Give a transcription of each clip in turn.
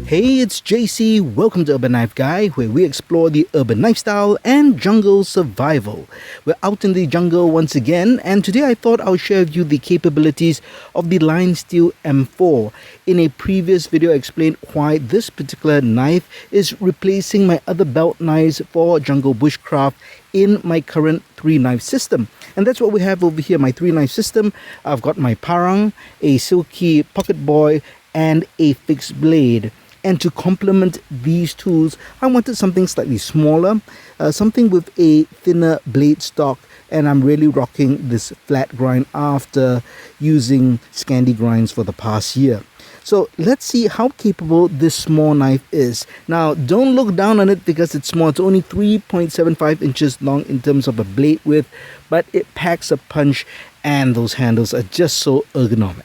Hey, it's JC. Welcome to Urban Knife Guy, where we explore the urban lifestyle and jungle survival. We're out in the jungle once again, and today I thought I'll share with you the capabilities of the LionSteel M4. In a previous video, I explained why this particular knife is replacing my other belt knives for jungle bushcraft in my current 3-knife system. And that's what we have over here, my 3-knife system. I've got my parang, a silky pocket boy, and a fixed blade. And to complement these tools, I wanted something slightly smaller, something with a thinner blade stock, and I'm really rocking this flat grind after using Scandi grinds for the past year. So let's see how capable this small knife is. Now, don't look down on it because it's small. It's only 3.75 inches long in terms of a blade width, but it packs a punch, and those handles are just so ergonomic.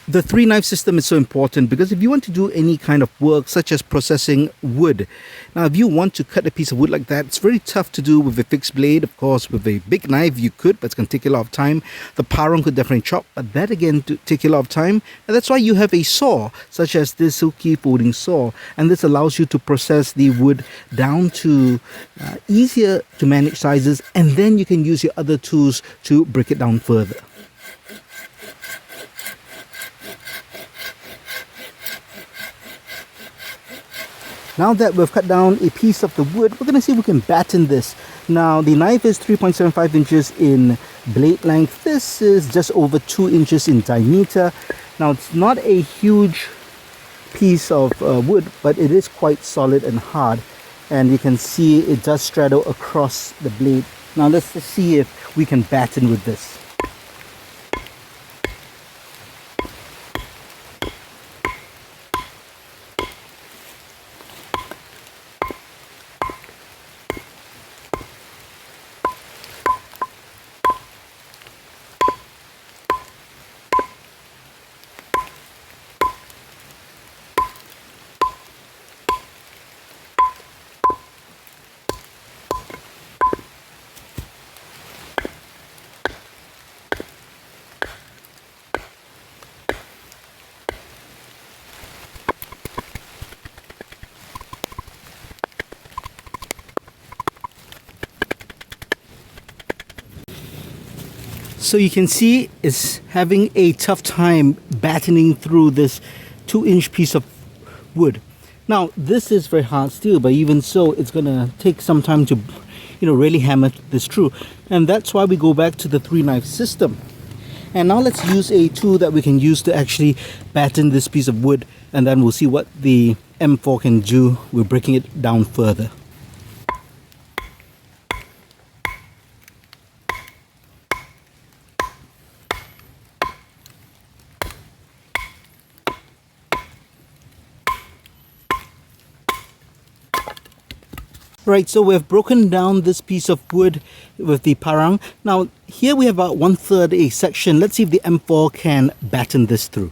The 3-knife system is so important because if you want to do any kind of work such as processing wood, now if you want to cut a piece of wood like that, it's very tough to do with a fixed blade. Of course, with a big knife you could, but it's going to take a lot of time. The parang could definitely chop, but that again to take a lot of time, and that's why you have a saw such as this silky folding saw, and this allows you to process the wood down to easier to manage sizes, and then you can use your other tools to break it down further. Now that we've cut down a piece of the wood, we're going to see if we can batten this. Now, the knife is 3.75 inches in blade length. This is just over 2 inches in diameter. Now, it's not a huge piece of wood, but it is quite solid and hard. And you can see it does straddle across the blade. Now, let's just see if we can batten with this. So you can see it's having a tough time battening through this 2-inch piece of wood. Now, this is very hard steel, but even so, it's gonna take some time to, really hammer this through. And that's why we go back to the 3-knife system. And now let's use a tool that we can use to actually batten this piece of wood, and then we'll see what the M4 can do. We're breaking it down further. Right, so we've broken down this piece of wood with the parang. Now, here we have about 1/3 a section. Let's see if the M4 can batten this through.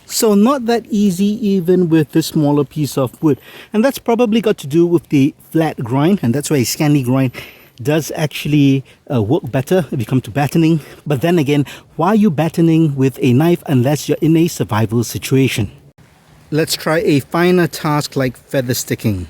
So not that easy even with this smaller piece of wood. And that's probably got to do with the flat grind, and that's why a Scandi grind does actually work better if you come to battening. But then again, why are you battening with a knife unless you're in a survival situation? Let's try a finer task like feather sticking.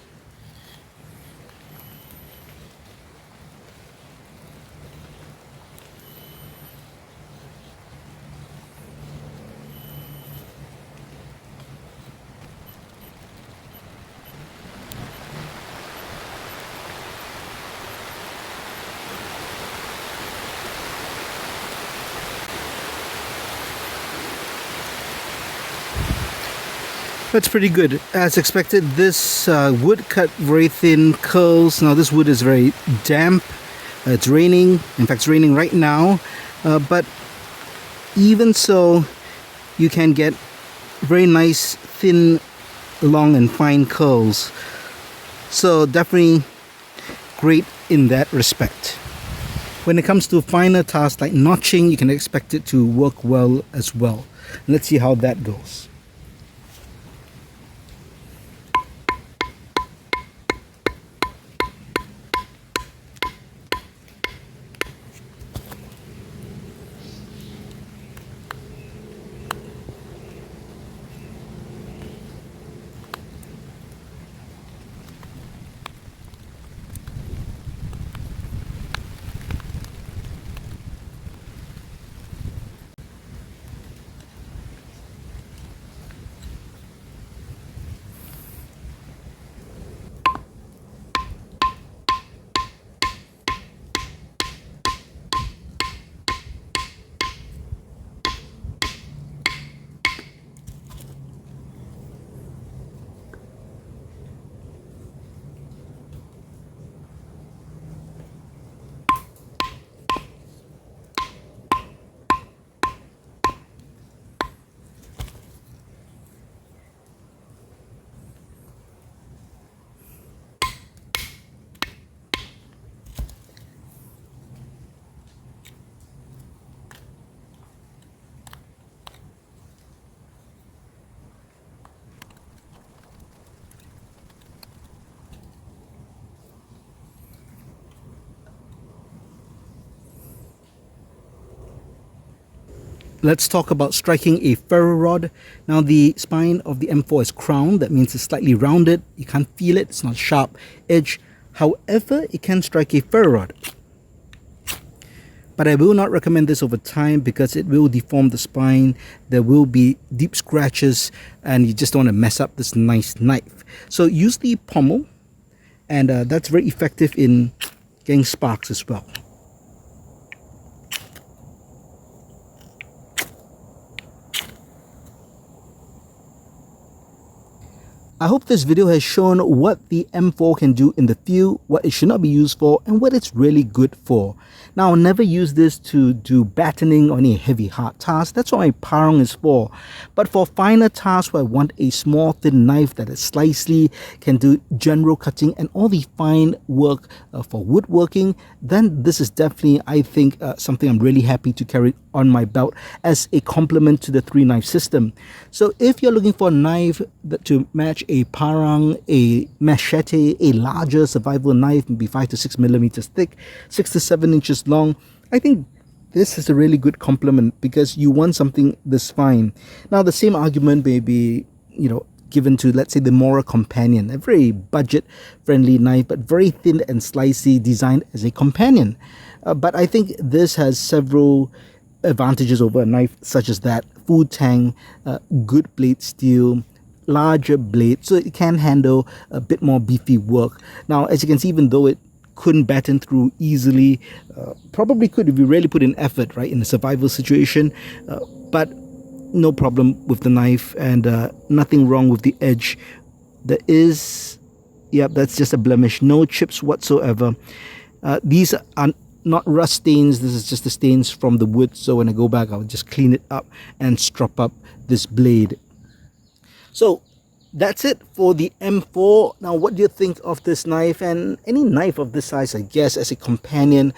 That's pretty good. As expected, this wood cut very thin curls. Now this wood is very damp. It's raining. In fact, it's raining right now. But even so, you can get very nice, thin, long and fine curls. So definitely great in that respect. When it comes to finer tasks like notching, you can expect it to work well as well. Let's see how that goes. Let's talk about striking a ferro rod. Now the spine of the M4 is crowned. That means it's slightly rounded. You can't feel it. It's not sharp edge. However, it can strike a ferro rod. But I will not recommend this over time because it will deform the spine. There will be deep scratches and you just don't want to mess up this nice knife. So use the pommel, and that's very effective in getting sparks as well. I hope this video has shown what the M4 can do in the field, what it should not be used for, and what it's really good for. Now, I'll never use this to do batoning or any heavy hard tasks. That's what my parang is for. But for finer tasks where I want a small thin knife that is slicely, can do general cutting and all the fine work for woodworking, then this is definitely, I think, something I'm really happy to carry on my belt as a complement to the 3-knife system. So if you're looking for a knife to match a parang, a machete, a larger survival knife, maybe 5 to 6 millimeters thick, 6 to 7 inches long, I think this is a really good complement because you want something this fine. Now the same argument may be, given to, let's say, the Mora Companion, a very budget friendly knife but very thin and slicey, designed as a companion. But I think this has several advantages over a knife such as that: food tang, good blade steel, larger blade, so it can handle a bit more beefy work. Now, as you can see, even though it couldn't batten through easily, probably could if you really put in effort, right, in a survival situation, but no problem with the knife, and nothing wrong with the edge. There is, that's just a blemish, no chips whatsoever. These are not rust stains, this is just the stains from the wood, so when I go back I'll just clean it up and strop up this blade. So that's it for the M4. Now, what do you think of this knife, and any knife of this size, I guess, as a companion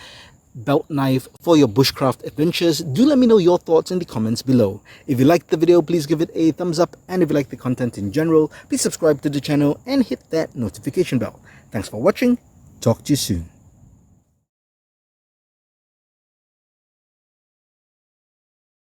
belt knife for your bushcraft adventures? Do let me know your thoughts in the comments below. If you liked the video, please give it a thumbs up, and if you like the content in general, please subscribe to the channel and hit that notification bell. Thanks for watching. Talk to you soon.